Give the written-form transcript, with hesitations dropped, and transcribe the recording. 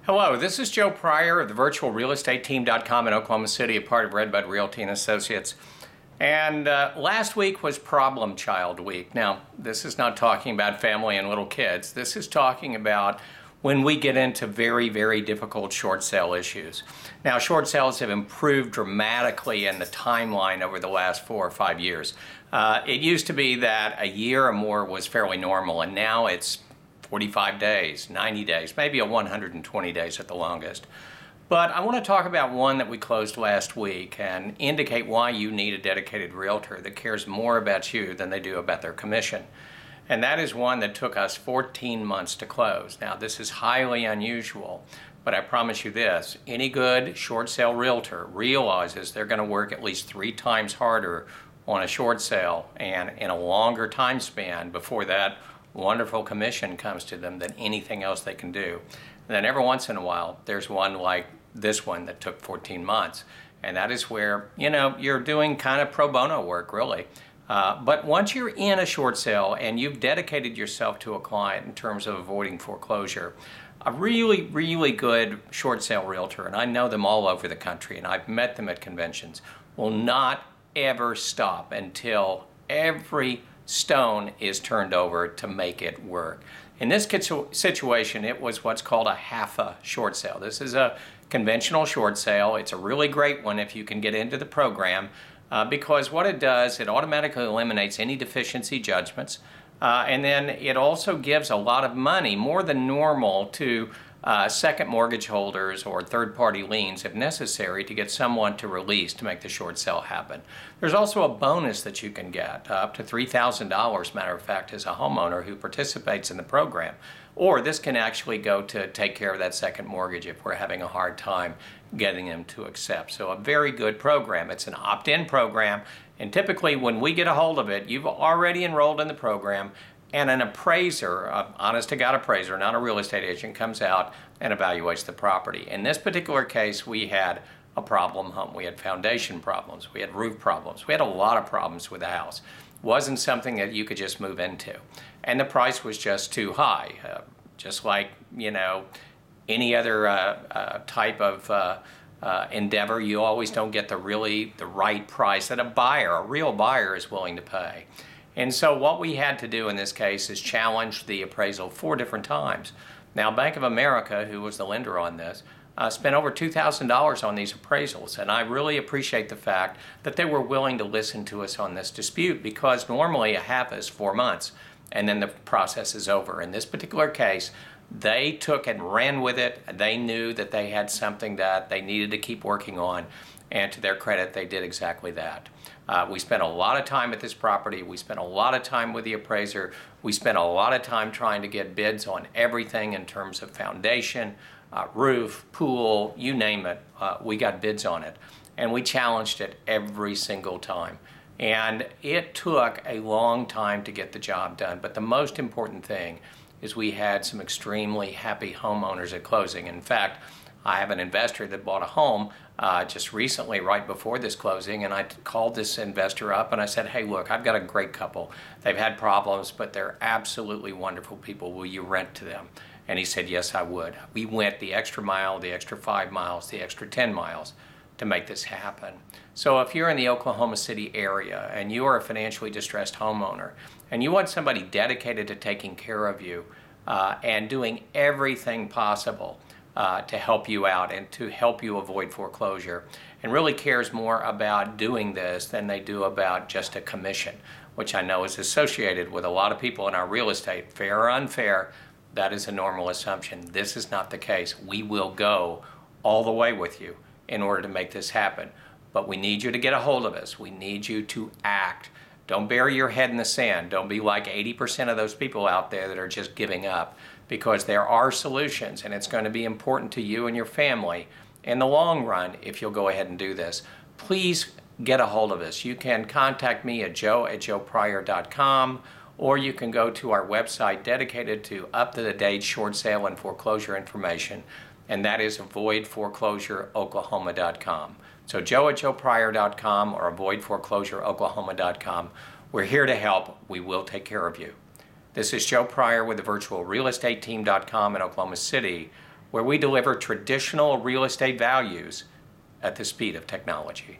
Hello, this is Joe Pryor of the virtualrealestateteam.com in Oklahoma City, a part of Redbud Realty and Associates. And last week was Problem Child Week. Now, this is not talking about family and little kids. This is talking about when we get into very, very difficult short sale issues. Now, short sales have improved dramatically in the timeline over the last 4 or 5 years. It used to be that a year or more was fairly normal, and now it's 45 days, 90 days, maybe 120 days at the longest. But I want to talk about one that we closed last week and indicate why you need a dedicated realtor that cares more about you than they do about their commission. And that is one that took us 14 months to close. Now, this is highly unusual, but I promise you this, any good short sale realtor realizes they're going to work at least 3 times harder on a short sale and in a longer time span before that wonderful commission comes to them than anything else they can do. And then every once in a while, there's one like this one that took 14 months. And that is where, you're doing kind of pro bono work, really. But once you're in a short sale and you've dedicated yourself to a client in terms of avoiding foreclosure, a really, really good short sale realtor, and I know them all over the country, and I've met them at conventions, will not ever stop until every stone is turned over to make it work. In this situation, it was what's called a half a short sale. This is a conventional short sale. It's a really great one if you can get into the program because what it does, it automatically eliminates any deficiency judgments and then it also gives a lot of money, more than normal, to second mortgage holders or third-party liens if necessary to get someone to release to make the short sale happen. There's also a bonus that you can get, up to $3,000, matter of fact, as a homeowner who participates in the program. Or this can actually go to take care of that second mortgage if we're having a hard time getting them to accept. So a very good program. It's an opt-in program, and typically when we get a hold of it, you've already enrolled in the program, and an appraiser, an honest-to-God appraiser, not a real estate agent, comes out and evaluates the property. In this particular case, we had a problem home. We had foundation problems. We had roof problems. We had a lot of problems with the house. It wasn't something that you could just move into. And the price was just too high. Just like, any other type of endeavor, you always don't get the right price that a real buyer is willing to pay. And so what we had to do in this case is challenge the appraisal 4 different times. Now, Bank of America, who was the lender on this, spent over $2,000 on these appraisals, and I really appreciate the fact that they were willing to listen to us on this dispute because normally a half is 4 months and then the process is over. In this particular case, they took and ran with it. They knew that they had something that they needed to keep working on, and to their credit, they did exactly that. We spent a lot of time at this property. We spent a lot of time with the appraiser. We spent a lot of time trying to get bids on everything in terms of foundation, roof, pool, you name it. We got bids on it, and we challenged it every single time. And it took a long time to get the job done, but the most important thing is we had some extremely happy homeowners at closing. In fact, I have an investor that bought a home just recently, right before this closing, and I called this investor up and I said, hey, look, I've got a great couple. They've had problems, but they're absolutely wonderful people. Will you rent to them? And he said, yes, I would. We went the extra mile, the extra 5 miles, the extra 10 miles to make this happen. So if you're in the Oklahoma City area and you are a financially distressed homeowner and you want somebody dedicated to taking care of you and doing everything possible to help you out and to help you avoid foreclosure, and really cares more about doing this than they do about just a commission, which I know is associated with a lot of people in our real estate. Fair or unfair, that is a normal assumption. This is not the case. We will go all the way with you in order to make this happen. But we need you to get a hold of us. We need you to act. Don't bury your head in the sand. Don't be like 80% of those people out there that are just giving up, because there are solutions, and it's going to be important to you and your family in the long run if you'll go ahead and do this. Please get a hold of us. You can contact me at joe@joepryor.com, or you can go to our website dedicated to up-to-the-date short sale and foreclosure information, and that is avoidforeclosureoklahoma.com. So joe@joepryor.com or avoidforeclosureoklahoma.com. We're here to help. We will take care of you. This is Joe Pryor with the virtualrealestateteam.com in Oklahoma City, where we deliver traditional real estate values at the speed of technology.